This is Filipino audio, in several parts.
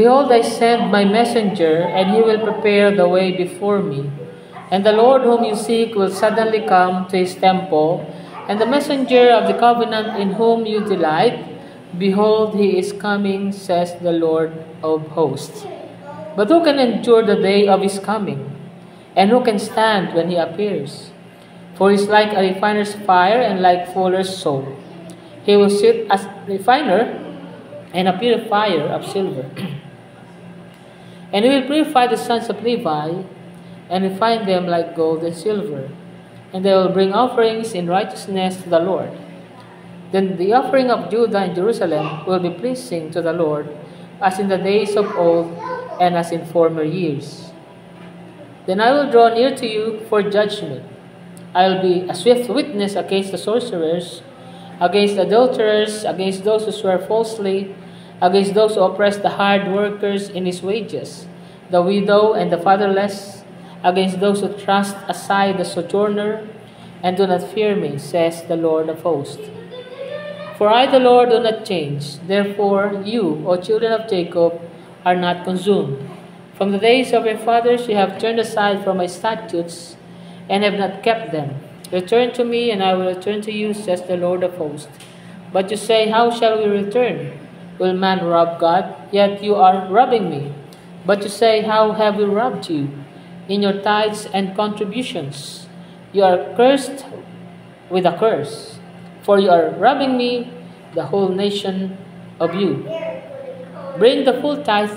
Behold, I send my messenger, and he will prepare the way before me. And the Lord whom you seek will suddenly come to his temple, and the messenger of the covenant in whom you delight, behold, he is coming, says the Lord of hosts. But who can endure the day of his coming? And who can stand when he appears? For he is like a refiner's fire and like fuller's soap. He will sit as refiner and a purifier of silver. And he will purify the sons of Levi, and refine them like gold and silver. And they will bring offerings in righteousness to the Lord. Then the offering of Judah and Jerusalem will be pleasing to the Lord, as in the days of old and as in former years. Then I will draw near to you for judgment. I will be a swift witness against the sorcerers, against adulterers, against those who swear falsely, against those who oppress the hard workers in his wages, the widow and the fatherless, against those who thrust aside the sojourner, and do not fear me, says the Lord of hosts. For I, the Lord, do not change. Therefore, you, O children of Jacob, are not consumed. From the days of your fathers you have turned aside from my statutes, and have not kept them. Return to me, and I will return to you, says the Lord of hosts. But you say, how shall we return? Will man rob God? Yet you are robbing me. But you say, how have we robbed you? In your tithes and contributions. You are cursed with a curse, for you are robbing me, the whole nation of you. Bring the full tithe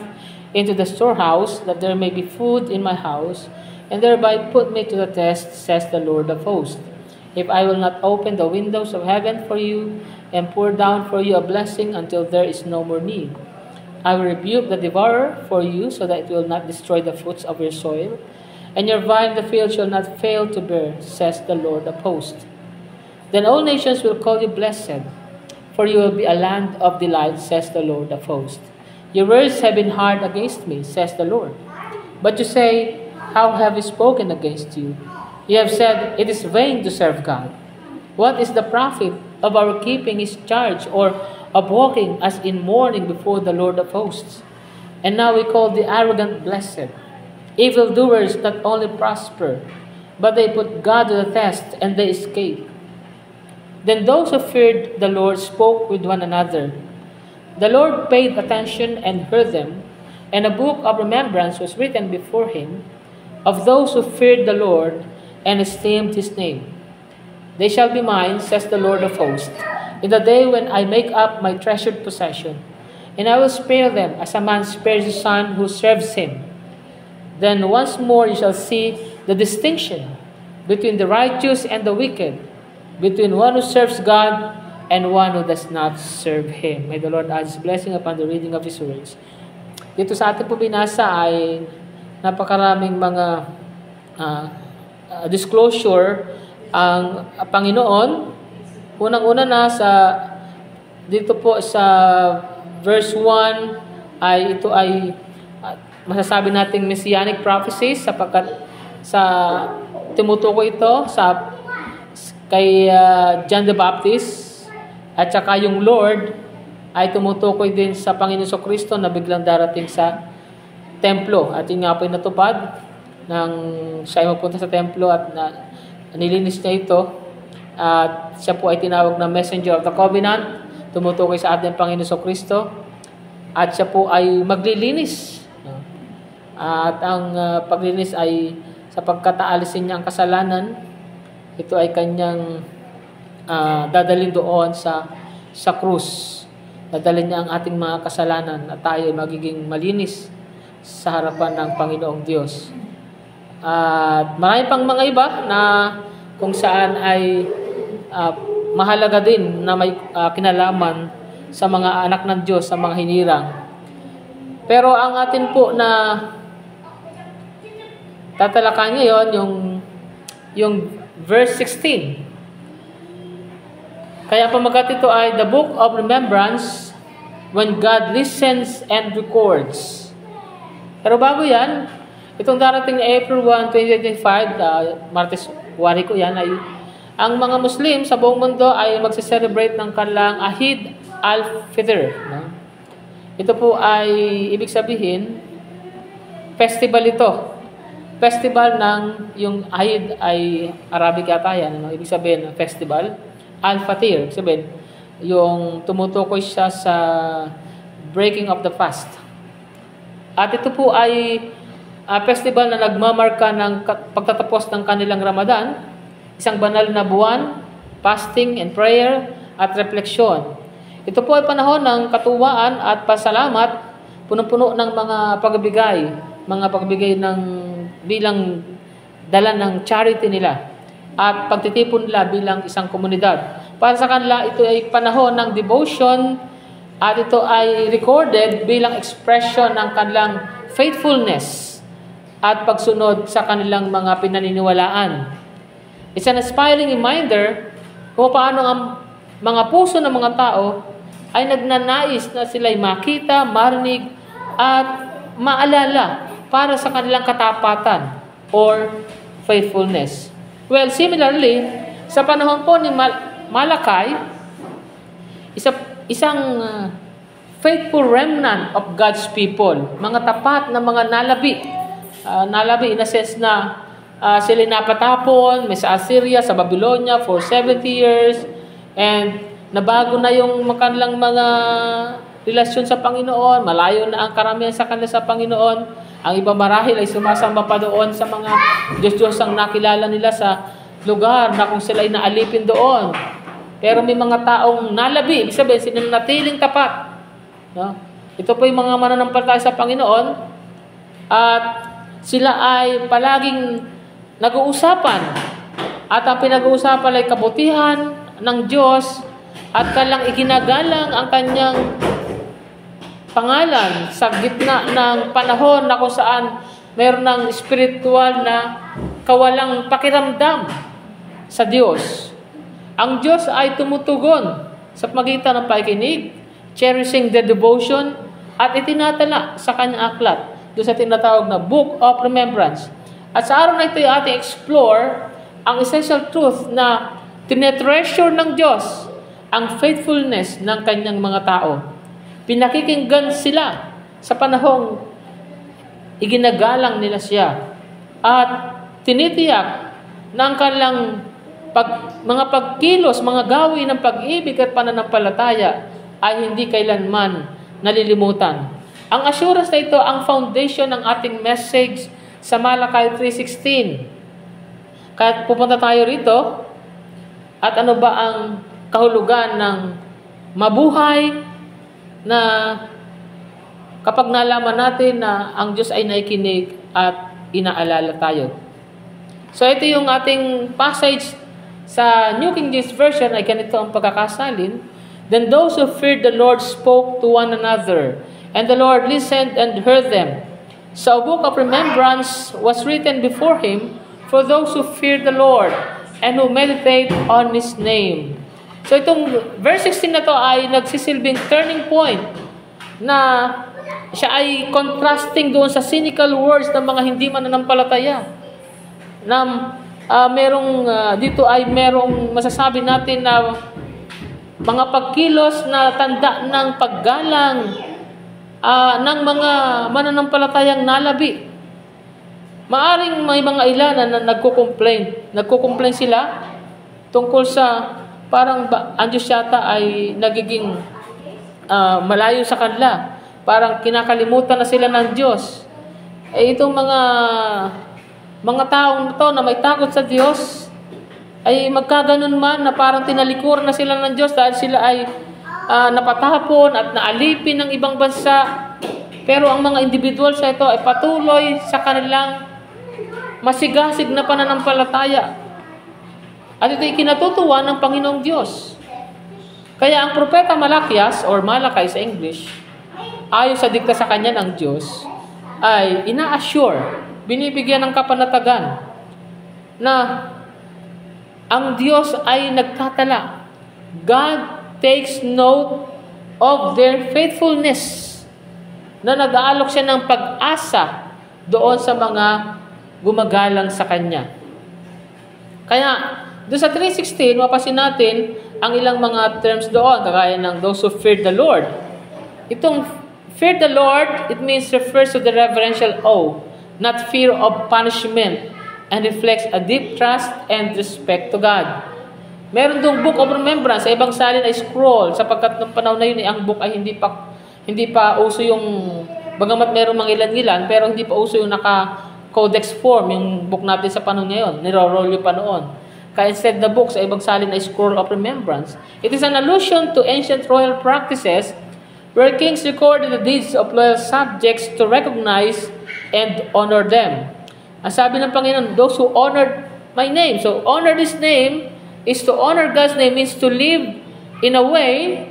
into the storehouse, that there may be food in my house, and thereby put me to the test, says the Lord of hosts. If I will not open the windows of heaven for you, and pour down for you a blessing until there is no more need. I will rebuke the devourer for you, so that it will not destroy the fruits of your soil, and your vine in the field shall not fail to bear, says the Lord of hosts. Then all nations will call you blessed, for you will be a land of delight, says the Lord of hosts. Your words have been hard against me, says the Lord. But you say, how have we spoken against you? You have said, it is vain to serve God. What is the profit of our keeping his charge, or of walking as in mourning before the Lord of hosts? And now we call the arrogant blessed. Evildoers not only prosper, but they put God to the test, and they escape. Then those who feared the Lord spoke with one another. The Lord paid attention and heard them, and a book of remembrance was written before him of those who feared the Lord and esteemed his name. They shall be mine, says the Lord of hosts, in the day when I make up my treasured possession, and I will spare them as a man spares his son who serves him. Then once more you shall see the distinction between the righteous and the wicked, between one who serves God and one who does not serve Him. May the Lord add His blessing upon the reading of His words. Dito sa ating po binasa ay napakaraming mga disclosure ang Panginoon. Unang-una na dito po sa verse 1 ay ito ay masasabi nating messianic prophecies sapagkat sa tumutukoy ito kay John the Baptist at saka yung Lord ay tumutukoy din sa Panginoon Kristo na biglang darating sa templo. At yun nga po yung natupad nang siya ay magpunta sa templo at nilinis niya ito. At siya po ay tinawag na Messenger of the Covenant, tumutukoy sa ating Panginoon Kristo. At siya po ay maglilinis. At ang paglinis ay sa pagkataalisin niya ang kasalanan, ito ay kanyang dadalhin doon sa krus. Dadalhin niya ang ating mga kasalanan at tayo ay magiging malinis sa harapan ng Panginoong Diyos. At marami pang mga iba na kung saan ay mahalaga din na may kinalaman sa mga anak ng Diyos, sa mga hinirang. Pero ang atin po na tatalakayan ngayon yung verse 16. Kaya pamagat ito ay the book of remembrance when God listens and records. Pero bago yan, itong darating na April 1, 2025, Martes, wari ko yan, ay ang mga Muslim sa buong mundo ay magse-celebrate ng kanilang Eid al-Fitr. No? Ito po ay, ibig sabihin, festival ito. Festival ng, yung Eid ay Arabic yata yan. Ano? Ibig sabihin, festival. Al-Fatir, ibig sabihin, yung tumutukoy siya sa breaking of the fast. At ito po ay festival na nagmamarka ng pagtatapos ng kanilang Ramadan, isang banal na buwan, fasting and prayer at refleksyon. Ito po ay panahon ng katuwaan at pasalamat, punong-puno ng mga pagbibigay ng bilang dala ng charity nila at pagtitipon nila bilang isang komunidad. Para sa kanila, ito ay panahon ng devotion at ito ay recorded bilang expression ng kanilang faithfulness at pagsunod sa kanilang mga pinaniniwalaan. It's an inspiring reminder kung paano ang mga puso ng mga tao ay nagnanais na sila'y makita, marinig, at maalala para sa kanilang katapatan or faithfulness. Well, similarly, sa panahon po ni Malakay, isang faithful remnant of God's people, mga tapat na mga nalabi in a sense na sila napatapon, may sa Assyria, sa Babylonia for 70 years, and nabago na yung kanilang mga relasyon sa Panginoon, malayo na ang karamihan sa kanila sa Panginoon. Ang iba marahil ay sumasamba pa doon sa mga Diyos-Diyos ang nakilala nila sa lugar na kung sila ay naalipin doon. Pero may mga taong nalabi, ibig sabihin, sinanatiling tapat. No? Ito po yung mga mananampalataya sa Panginoon at sila ay palaging nag-uusapan. At ang pinag-uusapan ay kabutihan ng Diyos at kanilang iginagalang ang kanyang pangalan sa gitna ng panahon na kung saan mayroon ng spiritual na kawalang pakiramdam sa Diyos. Ang Diyos ay tumutugon sa pagitan ng pakikinig, cherishing the devotion, at itinatala sa kanyang aklat doon sa tinatawag na Book of Remembrance. At sa araw na ito ay ating explore ang essential truth na tinetreasure ng Diyos ang faithfulness ng kanyang mga tao. Pinakikinggan sila sa panahong iginagalang nila siya at tinitiyak na ang kanilang mga pagkilos, mga gawi ng pag-ibig at pananampalataya ay hindi kailanman nalilimutan. Ang assurance na ito ang foundation ng ating message sa Malakay 3:16. Kaya pupunta tayo rito at ano ba ang kahulugan ng mabuhay na kapag nalaman natin na ang Diyos ay nakikinig at inaalala tayo. So ito yung ating passage sa New King James Version ay ganito ang pagkakasalin. Then those who feared the Lord spoke to one another, and the Lord listened and heard them. So a book of remembrance was written before him for those who feared the Lord and who meditate on His name. So itong verse 16 na to ay nagsisilbing turning point na siya ay contrasting doon sa cynical words ng mga hindi mananampalataya. Na dito ay merong masasabi natin na mga pagkilos na tanda ng paggalang ng mga mananampalatayang nalabi. Maaring may mga ilan na nagko-complain. Nagko-complain sila tungkol sa parang ang Diyos yata ay nagiging malayo sa kanila. Parang kinakalimutan na sila ng Diyos. Itong mga taong ito na may takot sa Diyos ay magkaganon man na parang tinalikuran na sila ng Diyos dahil sila ay napatapon at naalipin ng ibang bansa. Pero ang mga individual sa ito ay patuloy sa kanilang masigasig na pananampalataya. At ito'y kinatutuwa ng Panginoong Diyos. Kaya ang propeta Malakias, or Malakay sa English, ayon sa dikta sa kanya ng Diyos, ay ina-assure, binibigyan ng kapanatagan, na ang Diyos ay nagtatala. God takes note of their faithfulness, na nag-aalok siya ng pag-asa doon sa mga gumagalang sa Kanya. Kaya, doon sa 3:16, mapasin natin ang ilang mga terms doon, kagaya ng those who feared the Lord. Itong Fear the Lord, it means refers to the reverential awe, not fear of punishment, and reflects a deep trust and respect to God. Meron dong Book of Remembrance, sa ibang salin ay scroll, sapagkat ng panahon na yun, ang book ay hindi pa uso yung, bagamat meron mga ilan-ilan, pero hindi pa uso yung naka-codex form, yung book natin sa panahon ngayon, niro-roll yung pa noon. Kaya instead the book, sa ibang salin ay scroll of remembrance. It is an allusion to ancient royal practices where kings recorded the deeds of loyal subjects to recognize and honor them. Ang sabi ng Panginoon, those who honored my name. So, honor this name is to honor God's name, means to live in a way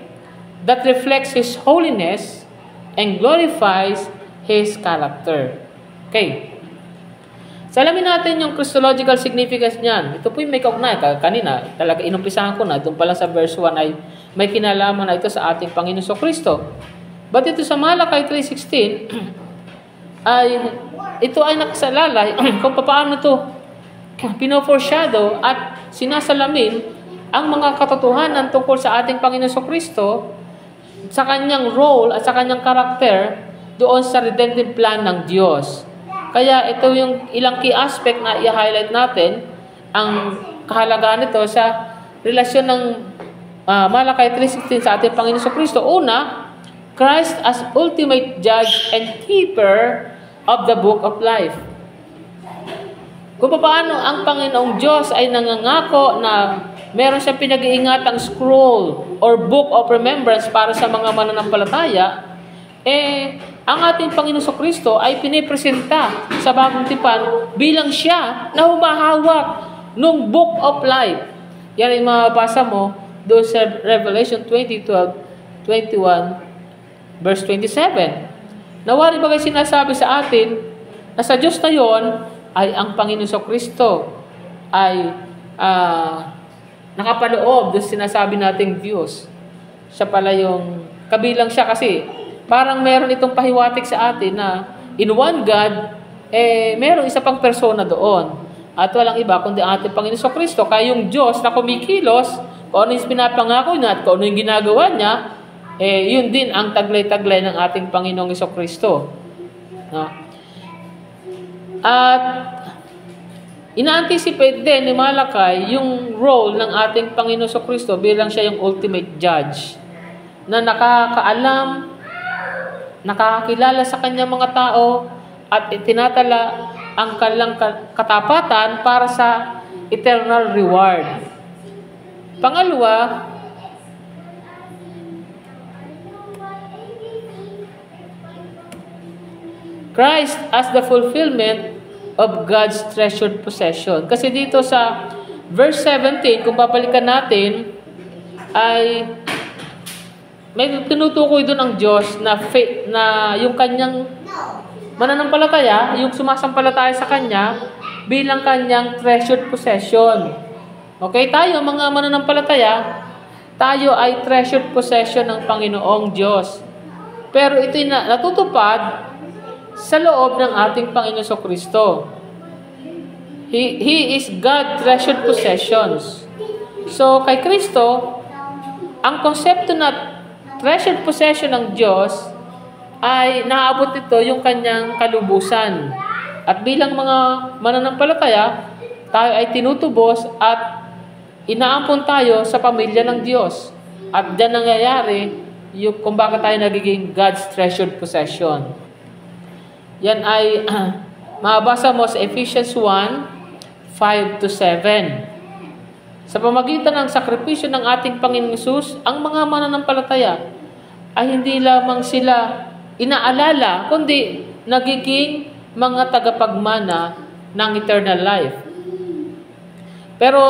that reflects His holiness and glorifies His character. Okay. So, alamin natin yung Christological significance niyan. Ito po yung may kaugnay. Kanina, talaga inumpisahan ko na, doon pa lang sa verse 1 ay may kinalaman na ito sa ating Panginoon Kristo. But ito sa Malakay 3:16, ito ay nakasalalay kung paano ito pino-foreshadow at sinasalamin ang mga katotohanan tungkol sa ating Panginoon Kristo, sa kanyang role at sa kanyang karakter doon sa redemptive plan ng Diyos. Kaya ito yung ilang key aspect na i-highlight natin ang kahalagaan nito sa relasyon ng Malakay 3:16 sa ating Panginoon Kristo. Una, Christ as ultimate judge and keeper of the book of life. Kung paano ang Panginoong Diyos ay nangangako na meron siyang pinag-iingatang scroll or book of remembrance para sa mga mananampalataya, ang ating Panginoon Kristo ay pinipresenta sa Bagong Tipan bilang siya na humahawak ng book of life. Yan ay mabasa mo doon sa Revelation 20:12-21, verse 27. Nawari bagay sinasabi sa atin na sa Diyos na yon ay ang Panginoon Kristo ay nakapaloob doon sinasabi nating Diyos. Siya pala yung kabilang siya kasi parang meron itong pahiwatig sa atin na in one God, meron isa pang persona doon. At walang iba kundi ang ating Panginoon Kristo. Kaya yung Diyos na kumikilos, kung ano yung pinapangako niya at kung ano yung ginagawa niya, yun din ang taglay-taglay ng ating Panginoong Kristo. No? At ina-anticipate din ni Malakay yung role ng ating Panginoon Kristo bilang siya yung ultimate judge na nakakaalam, nakakakilala sa kanyang mga tao at itinatala ang kanilang katapatan para sa eternal reward. Pangalawa, Christ as the fulfillment of God's treasured possession. Kasi dito sa verse 17, kung babalikan natin, ay may tinutukoy doon ang Diyos na faith, na yung kanyang mananampalataya, yung sumasampalataya sa Kanya, bilang Kanyang treasured possession. Okay, tayo mga mananampalataya, tayo ay treasured possession ng Panginoong Diyos. Pero ito'y natutupad sa loob ng ating Panginoon Kristo. He is God treasured possessions. So, kay Kristo, ang konsepto na treasured possession ng Diyos ay naabot ito yung kanyang kalubusan. At bilang mga mananampalataya, tayo ay tinutubos at inaampon tayo sa pamilya ng Diyos. At diyan nangyayari yung kung bakit tayo nagiging God's treasured possession. Yan ay mabasa mo sa Ephesians 1:5-7. Sa pamagitan ng sakripisyo ng ating Panginoong Hesus, ang mga mananampalataya ay hindi lamang sila inaalala, kundi nagiging mga tagapagmana ng eternal life. Pero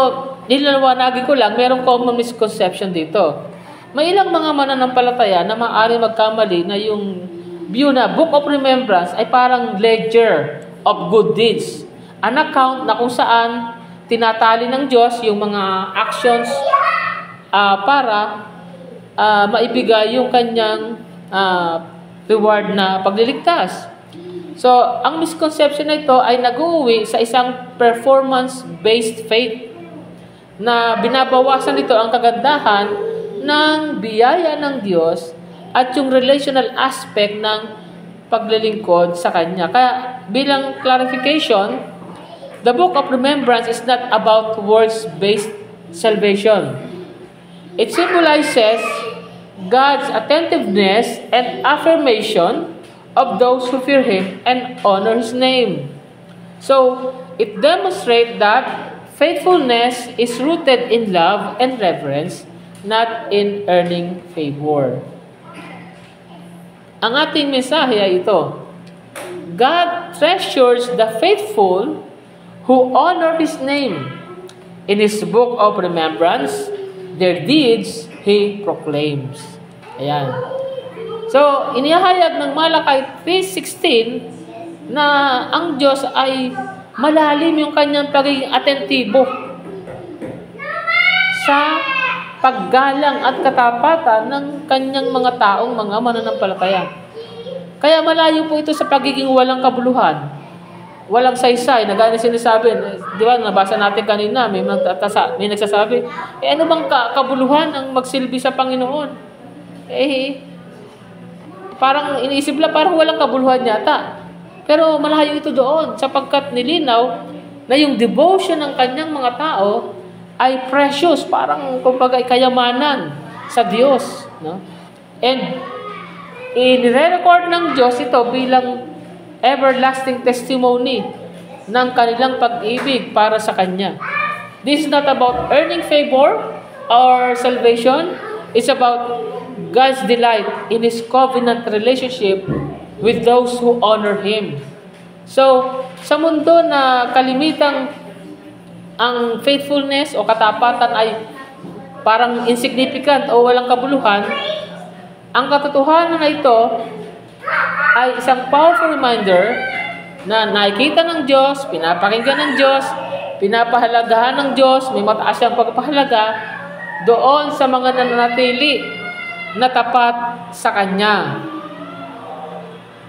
nilalawanagin ko lang, merong common misconception dito. May ilang mga mananampalataya na maaari magkamali na yung view na Book of Remembrance ay parang ledger of good deeds. An account na kung saan tinatali ng Diyos yung mga actions para maibigay yung kanyang reward na pagliligtas. So, ang misconception na ito ay nag-uuwi sa isang performance-based faith na binabawasan nito ang kagandahan ng biyaya ng Diyos at yung relational aspect ng paglilingkod sa Kanya. Kaya bilang clarification, the Book of Remembrance is not about works-based salvation. It symbolizes God's attentiveness and affirmation of those who fear Him and honor His name. So, it demonstrates that faithfulness is rooted in love and reverence, not in earning favor. Ang ating mensahe ay ito: God treasures the faithful who honor His name. In His book of remembrance, their deeds He proclaims. Ayan. So, inihayag ng Malakay 3:16 na ang Diyos ay malalim yung kanyang pagiging atentibo sa paggalang at katapatan ng kanyang mga taong mga mananampalataya. Kaya malayo po ito sa pagiging walang kabuluhan, walang saysay, na gano'n sinasabi. Di ba, nabasa natin kanina, may nagsasabi, ano bang kabuluhan ang magsilbi sa Panginoon? Parang iniisip lang, parang walang kabuluhan yata. Pero malayo ito doon, sapagkat nilinaw na yung devotion ng kanyang mga tao ay precious, parang kumbaga kayamanan sa Diyos, no? And i-record ng Diyos ito bilang everlasting testimony ng kanilang pag-ibig para sa Kanya. This is not about earning favor or salvation. It's about God's delight in His covenant relationship with those who honor Him. So, sa mundo na kalimitang ang faithfulness o katapatan ay parang insignificant o walang kabuluhan, ang katotohanan na ito ay isang powerful reminder na nakikita ng Diyos, pinapakinggan ng Diyos, pinapahalagahan ng Diyos, may mataas siyang pagpapahalaga doon sa mga nananatili na tapat sa Kanya.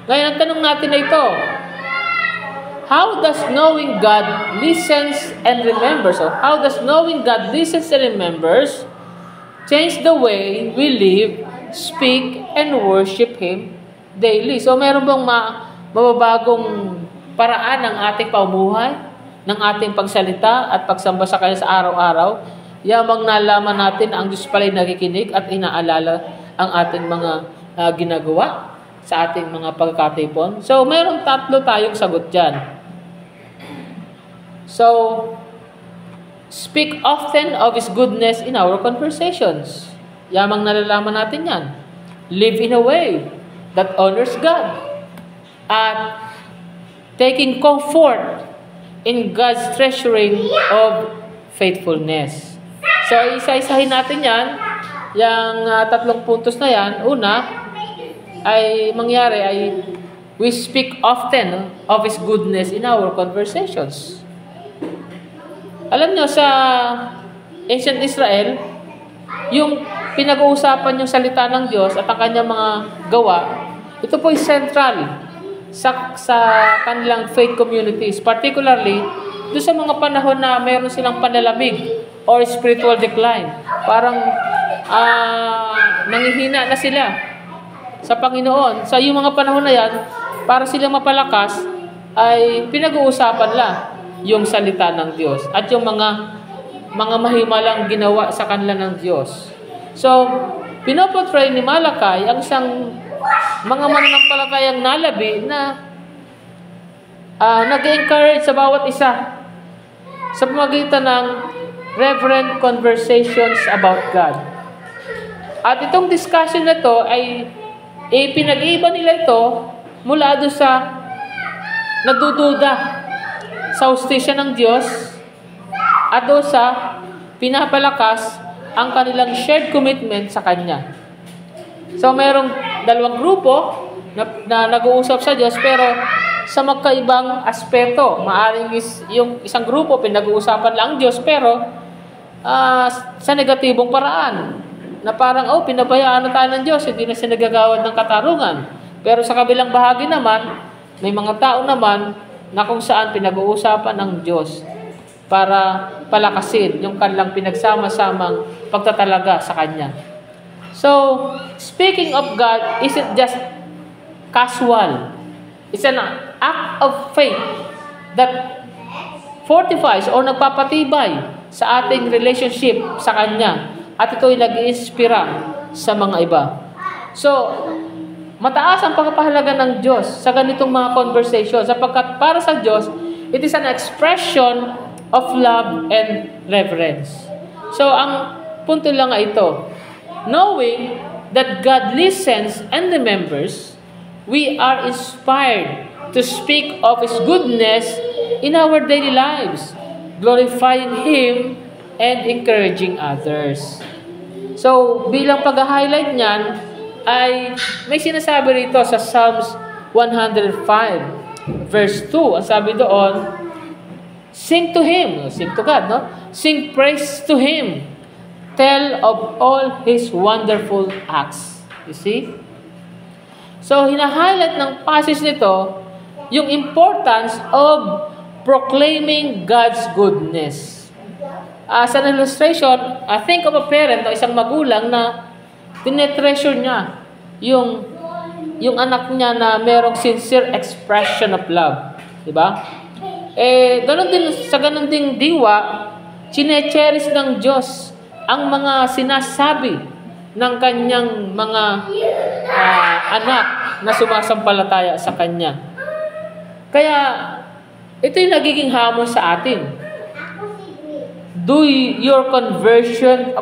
Ngayon, ang tanong natin na ito, how does knowing God listens and remembers, or how does knowing God listens and remembers change the way we live, speak, and worship Him daily? So, meron bang mababagong paraan ng ating pamumuhay, ng ating pagsalita at pagsamba sa Kanya sa araw-araw? Yamang nalaman natin ang Diyos pala'y nakikinig at inaalala ang ating mga ginagawa sa ating mga pagkatipon. So, meron tatlo tayong sagot dyan. So, speak often of His goodness in our conversations. Yamang nalalaman natin yan. Live in a way that honors God. At taking comfort in God's treasuring of faithfulness. So, isa-isahin natin yan. Yung tatlong puntos na yan. Una, ay mangyari ay we speak often of His goodness in our conversations. Alam nyo, sa ancient Israel, yung pinag-uusapan yung salita ng Diyos at ang kanyang mga gawa, ito po ay central sa kanilang faith communities, particularly doon sa mga panahon na meron silang panalamig or spiritual decline. Parang nangihina na sila sa Panginoon. Sa yung mga panahon na yan, para silang mapalakas, ay pinag-uusapan lang yung salita ng Diyos at yung mga mahimalang ginawa sa kanila ng Diyos. So, pinoportray ni Malakay ang isang mga mananampalatayang nalabi na nag-encourage sa bawat isa sa pamagitan ng reverent conversations about God. At itong discussion na ito ay pinag-iiba nila ito mula doon sa nadududa sa hustisya ng Diyos at doon sa pinapalakas ang kanilang shared commitment sa Kanya. So, mayroong dalawang grupo na nag-uusap sa Diyos pero sa magkaibang aspeto. Maaring yung isang grupo pinag-uusapan lang ang Diyos pero sa negatibong paraan. Na parang, pinabayaan na tayo ng Diyos, hindi na siya nagagawad ng katarungan. Pero sa kabilang bahagi naman, may mga tao naman na kung saan pinag-uusapan ng Diyos para palakasin yung kanilang pinagsama-samang pagtatalaga sa Kanya. So, speaking of God isn't just casual. It's an act of faith that fortifies o nagpapatibay sa ating relationship sa Kanya. At ito'y nag-iinspira sa mga iba. So, mataas ang pagpapahalaga ng Diyos sa ganitong mga conversation sapagkat para sa Diyos, it is an expression of love and reverence. So, ang punto lang ay ito. Knowing that God listens and remembers, we are inspired to speak of His goodness in our daily lives, glorifying Him and encouraging others. So, bilang pag-highlight niyan, ay may sinasabi rito sa Psalms 105, verse 2. Ang sabi doon, sing to Him, sing to God, no? Sing praise to Him. Tell of all His wonderful acts. You see? So, hina-highlight ng passage nito yung importance of proclaiming God's goodness. As an illustration, think of a parent o isang magulang na tinetreasure niya yung anak niya na merong sincere expression of love. Diba? Ganun din diwa, chine-cherish ng Diyos ang mga sinasabi ng kanyang mga anak na sumasampalataya sa Kanya. Kaya, ito yung nagiging hamon sa atin. Do your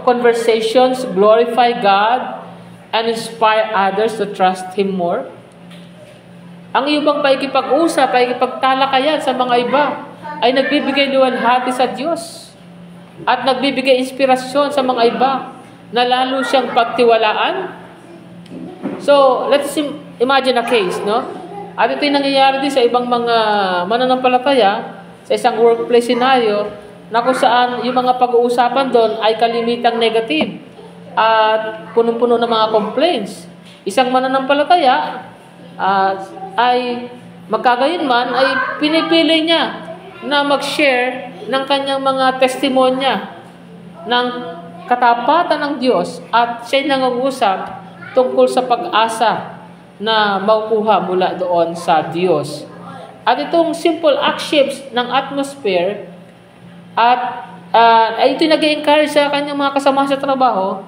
conversations glorify God and inspire others to trust Him more? Ang iyong bang paikipag-usap, paikipagtalakayan sa mga iba ay nagbibigay luwalhati sa Diyos at nagbibigay inspirasyon sa mga iba na lalo siyang pagtiwalaan? So, let's imagine a case, no? At ito yung nangyayari din sa ibang mga mananampalataya sa isang workplace scenario na kung saan yung mga pag-uusapan doon ay kalimitang negative at punong-puno ng mga complaints. Isang mananampalataya ay magkagayunman ay pinipili niya na mag-share ng kanyang mga testimonya ng katapatan ng Diyos at siya'y nangungusap tungkol sa pag-asa na makukuha mula doon sa Diyos. At itong simple actions ng atmosphere at ito nag-encourage sa kanyang mga kasama sa trabaho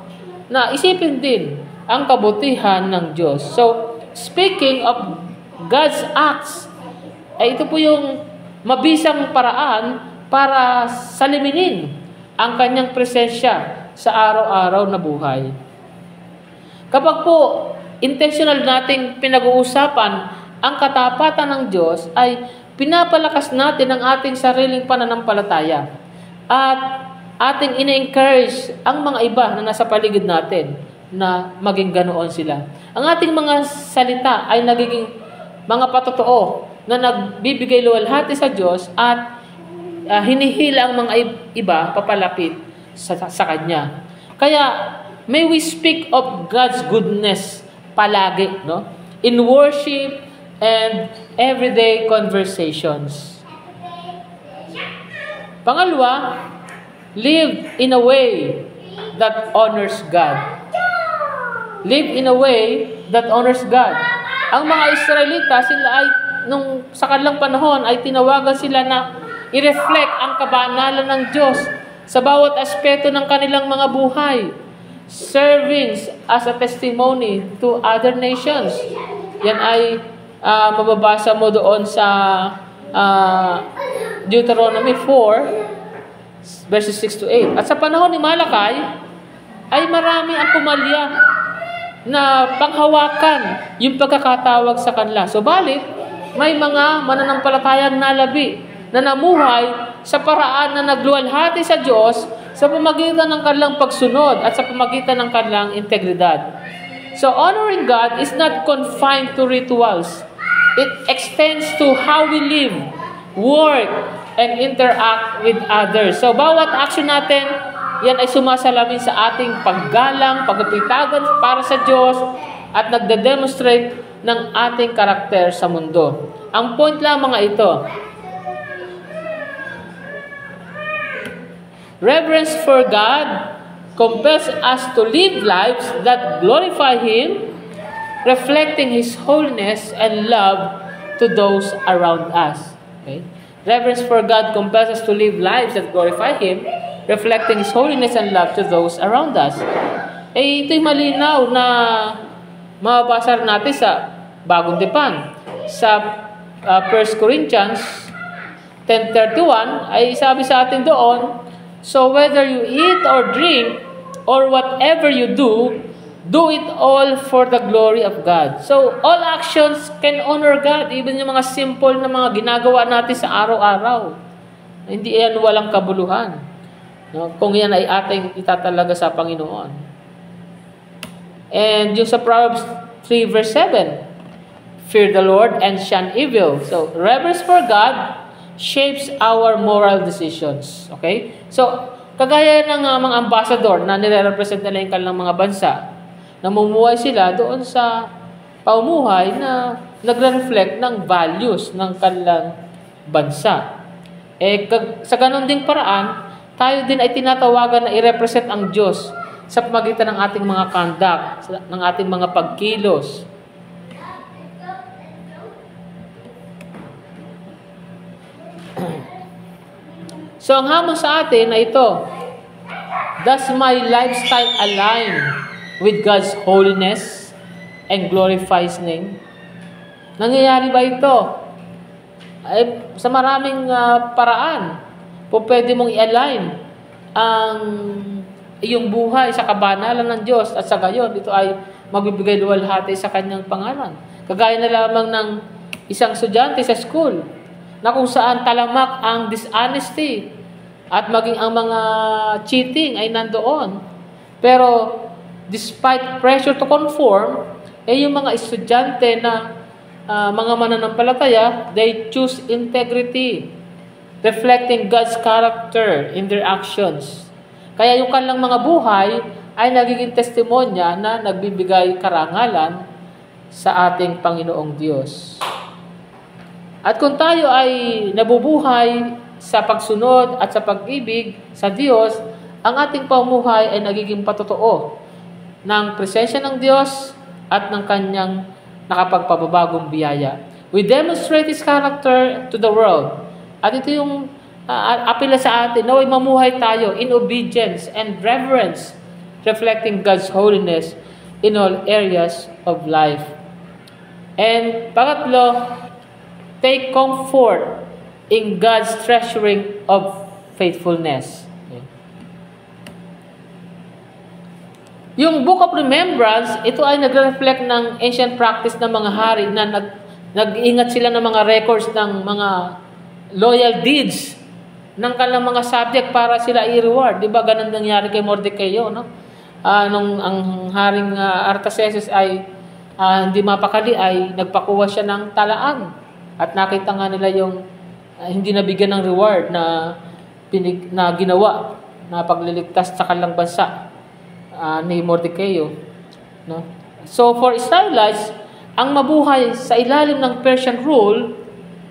na isipin din ang kabutihan ng Diyos. So, speaking of God's acts, ito po yung mabisang paraan para saliminin ang kanyang presensya sa araw-araw na buhay. Kapag po intentional nating pinag-uusapan ang katapatan ng Diyos, ay pinapalakas natin ang ating sariling pananampalataya at ating ina-encourage ang mga iba na nasa paligid natin na maging ganoon sila. Ang ating mga salita ay nagiging mga patotoo na nagbibigay luwalhati sa Diyos at hinihila ang mga iba papalapit sa Kanya. Kaya may we speak of God's goodness palagi, no? In worship and everyday conversations. Pangalawa, live in a way that honors God. Live in a way that honors God. Ang mga Israelita, sila ay, sa kanilang panahon, ay tinawagan sila na i-reflect ang kabanalan ng Diyos sa bawat aspeto ng kanilang mga buhay, serving as a testimony to other nations. Yan ay mababasa mo doon sa Deuteronomy 4, verses 6 to 8. At sa panahon ni Malakay, ay marami ang pumalya na panghawakan yung pagkakatawag sa kanila. Subalit, may mga mananampalatayang nalabi na namuhay sa paraan na nagluwalhati sa Diyos sa pamagitan ng kanilang pagsunod at sa pamagitan ng kanilang integridad. So, honoring God is not confined to rituals. It extends to how we live, work, and interact with others. So, bawat action natin, yan ay sumasalamin sa ating paggalang, pagpitagan para sa Diyos, at nagde-demonstrate ng ating karakter sa mundo. Ang point lang mga ito, reverence for God compels us to live lives that glorify Him, reflecting His holiness and love to those around us. Okay? Reverence for God compels us to live lives that glorify Him, reflecting His holiness and love to those around us. Ito'y malinaw na mababasa natin sa Bagong Tipan. Sa 1 Corinthians 10:31 ay sabi sa atin doon, so whether you eat or drink or whatever you do, do it all for the glory of God. So all actions can honor God, even yung mga simple na mga ginagawa natin sa araw-araw. Hindi yan walang kabuluhan. No? Kung yan ay ating itatalaga sa Panginoon. And yung sa Proverbs 3 verse 7, fear the Lord and shun evil. So reverence for God shapes our moral decisions. Okay? So, kagaya ng mga ambassador na nire-represent nila yung kanilang mga bansa, namumuhay sila doon sa pamumuhay na nagre-reflect ng values ng kanilang bansa. Sa ganun ding paraan, tayo din ay tinatawagan na i-represent ang Diyos sa pamagitan ng ating mga conduct, ng ating mga pagkilos. So, ang hamon sa atin ay ito, does my lifestyle align with God's holiness and glorify His name? Nangyayari ba ito? Ay, sa maraming paraan, kung pwede mong i-align ang iyong buhay sa kabanalan ng Diyos at sa gayon, ito ay magbibigay luwalhati sa Kanyang pangalan. Kagaya na lamang ng isang estudyante sa school, na kung saan talamak ang dishonesty at maging ang mga cheating ay nandoon. Pero despite pressure to conform, yung mga estudyante na mga mananampalataya, they choose integrity, reflecting God's character in their actions. Kaya yung kanilang mga buhay ay nagiging testimonya na nagbibigay karangalan sa ating Panginoong Diyos. At kung tayo ay nabubuhay sa pagsunod at sa pag-ibig sa Diyos, ang ating pamumuhay ay nagiging patotoo ng presensya ng Diyos at ng Kanyang nakapagpababagong biyaya. We demonstrate His character to the world. At ito yung apela sa atin, na mamuhay tayo in obedience and reverence, reflecting God's holiness in all areas of life. And pangatlo, take comfort in God's treasuring of faithfulness. Okay. Yung Book of Remembrance, ito ay nagre-reflect ng ancient practice ng mga hari na nag-iingat sila ng mga records ng mga loyal deeds ng kanilang mga subject para sila i-reward. Di ba ganun nangyari kay Mordecai, no? Nung ang haring Artaxerxes ay hindi mapakali, ay nagpakuha siya ng talaan. At nakita nga nila yung hindi nabigyan ng reward na ginawa na pagliligtas sa kanilang bansa ni Mordecai. No? So for Israelites, ang mabuhay sa ilalim ng Persian rule,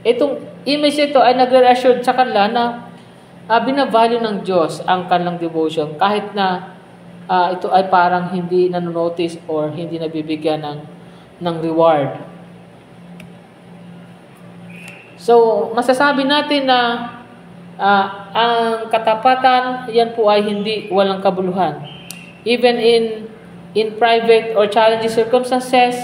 itong image ito ay nagre-assure sa kanila na binavalue ng Diyos ang kanilang devotion kahit na ito ay parang hindi nanonotice or hindi nabibigyan ng reward. So, masasabi natin na ang katapatan, yan po ay hindi walang kabuluhan. Even in private or challenging circumstances,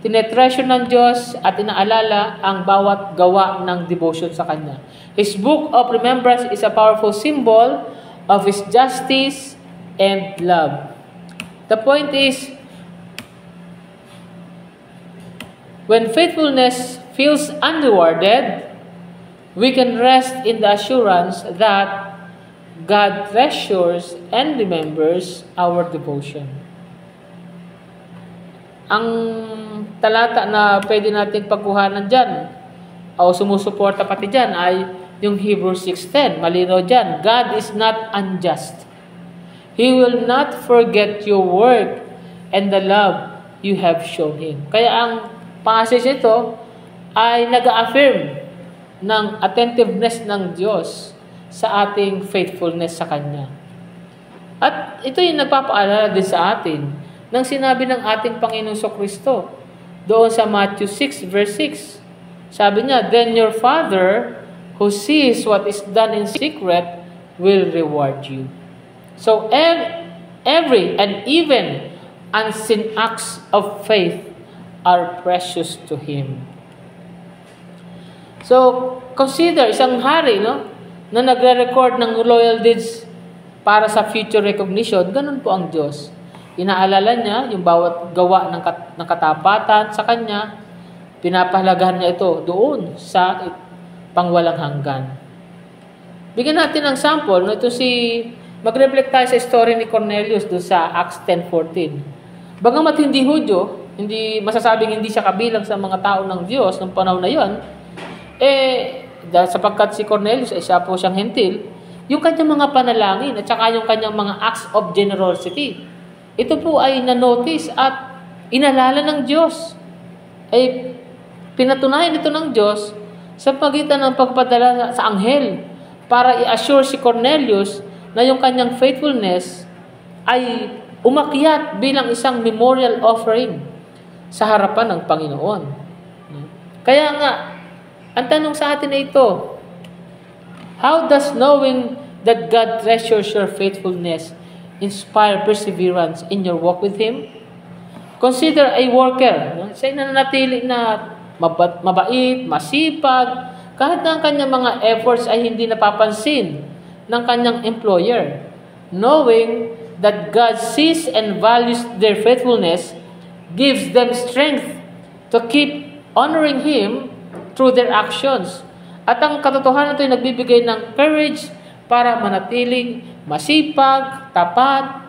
tinetreasure ng Diyos at inaalala ang bawat gawa ng devotion sa Kanya. His Book of Remembrance is a powerful symbol of His justice and love. The point is, when faithfulness feels unrewarded, we can rest in the assurance that God treasures and remembers our devotion. Ang talata na pwede natin pagkuhanan dyan, o sumusuporta pati dyan, ay yung Hebrews 6:10. Malinaw dyan, God is not unjust. He will not forget your work and the love you have shown Him. Kaya ang passage ito ay nag-affirm ng attentiveness ng Diyos sa ating faithfulness sa Kanya. At ito yung nagpapaalala din sa atin ng sinabi ng ating Panginoong Kristo doon sa Matthew 6 verse 6. Sabi niya, "Then your Father who sees what is done in secret will reward you." So every and even unseen acts of faith are precious to Him. So, consider isang hari, no, na nagre-record ng loyal deeds para sa future recognition. Ganun po ang Diyos. Inaalala niya yung bawat gawa ng katapatan sa Kanya. Pinapahalagahan niya ito doon sa pangwalang hanggan. Bigyan natin ng sample. No? Mag-reflect tayo sa story ni Cornelius doon sa Acts 10:14. Bagamat hindi Hudyo, hindi masasabing hindi siya kabilang sa mga tao ng Diyos ng panahon na yon, sapagkat si Cornelius ay siya po siyang hentil, yung kanyang mga panalangin at saka yung kanyang mga acts of generosity, ito po ay na-notice at inalala ng Diyos. Ay pinatunayan ito ng Diyos sa pagitan ng pagpadala sa anghel para i-assure si Cornelius na yung kanyang faithfulness ay umakyat bilang isang memorial offering sa harapan ng Panginoon. Kaya nga, ang tanong sa atin ay ito, how does knowing that God treasures your faithfulness inspire perseverance in your walk with Him? Consider a worker. Siya nananatili na mabait, masipag, kahit na ang kanyang mga efforts ay hindi napapansin ng kanyang employer. Knowing that God sees and values their faithfulness gives them strength to keep honoring Him through their actions. At ang katotohanan ito ay nagbibigay ng courage para manatiling masipag, tapat,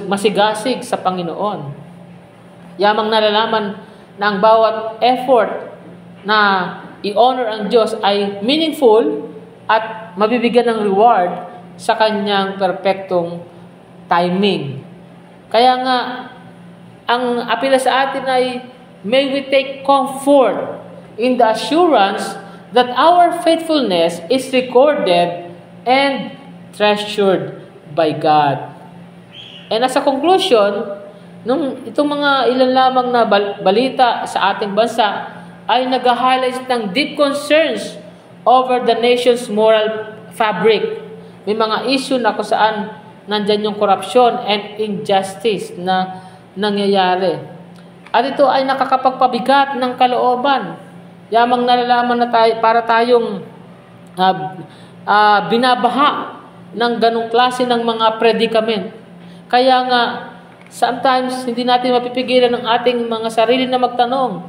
masigasig sa Panginoon. Yamang nalalaman na ang bawat effort na i-honor ang Diyos ay meaningful at mabibigyan ng reward sa kanyang perpektong timing. Kaya nga, ang apela sa atin ay, may we take comfort in the assurance that our faithfulness is recorded and treasured by God. And as a conclusion, itong mga ilan lamang na balita sa ating bansa ay nag-highlight ng deep concerns over the nation's moral fabric. May mga issue na kung saan nandyan yung corruption and injustice na nangyayari. At ito ay nakakapagpabigat ng kalooban. Yamang nalalaman na para tayong binabaha ng ganong klase ng mga predicament. Kaya nga, sometimes hindi natin mapipigilan ng ating mga sarili na magtanong,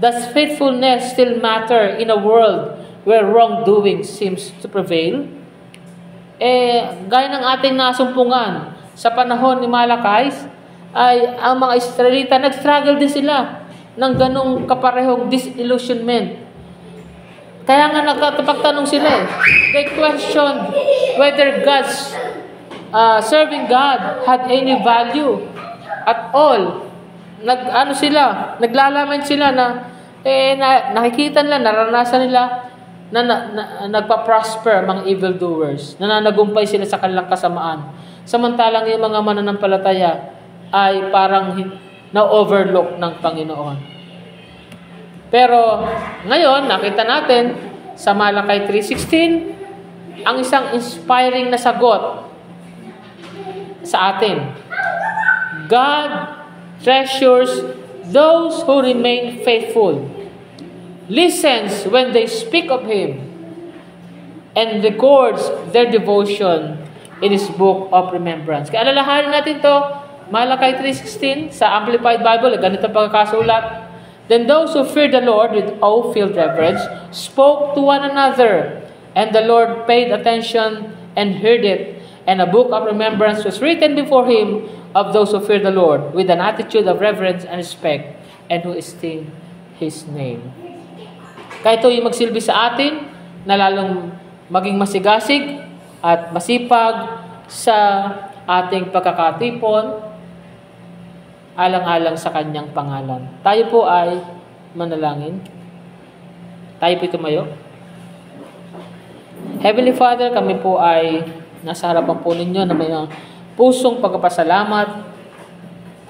does faithfulness still matter in a world where wrongdoing seems to prevail? Gaya ng ating nasumpungan sa panahon ni Malakais, ay ang mga Israelita, nag-struggle din sila ng ganong kaparehong disillusionment. Kaya nga nagpagtanong sila They questioned whether God's serving God had any value at all. Naglalaman sila na nakikita nila, naranasan nila na nagpa-prosper mga evildoers. Nananagumpay sila sa kanilang kasamaan. Samantalang yung mga mananampalataya ay parang na-overlook ng Panginoon. Pero ngayon, nakita natin sa Malakay 3:16 ang isang inspiring na sagot sa atin. God treasures those who remain faithful, listens when they speak of Him, and records their devotion in His book of remembrance. Kaya alalahanin natin to, Malakay 3:16 sa Amplified Bible, ganito pagkakasulat. Then those who feared the Lord with awe-filled reverence spoke to one another, and the Lord paid attention and heard it, and a book of remembrance was written before Him of those who fear the Lord with an attitude of reverence and respect, and who esteem His name. Kaya ito yung magsilbi sa atin na lalong maging masigasig at masipag sa ating pagkakatipon alang-alang sa Kanyang pangalan. Tayo po ay manalangin. Tayo po tumayo. Heavenly Father, kami po ay nasa harapan po ninyo na may pusong pagpapasalamat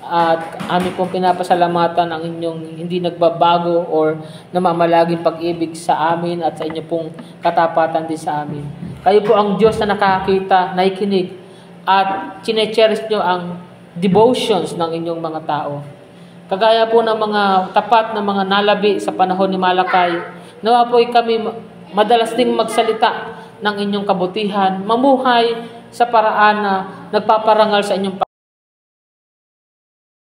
at amin pong pinapasalamatan ang inyong hindi nagbabago or namamalaging pag-ibig sa amin at sa inyo pong katapatan din sa amin. Kayo po ang Diyos na nakakita, nakikinig at chine-cherish nyo ang devotions ng inyong mga tao. Kagaya po ng mga tapat na mga nalabi sa panahon ni Malakay, nawa po kami madalas ding magsalita ng inyong kabutihan, mamuhay sa paraan na nagpaparangal sa inyong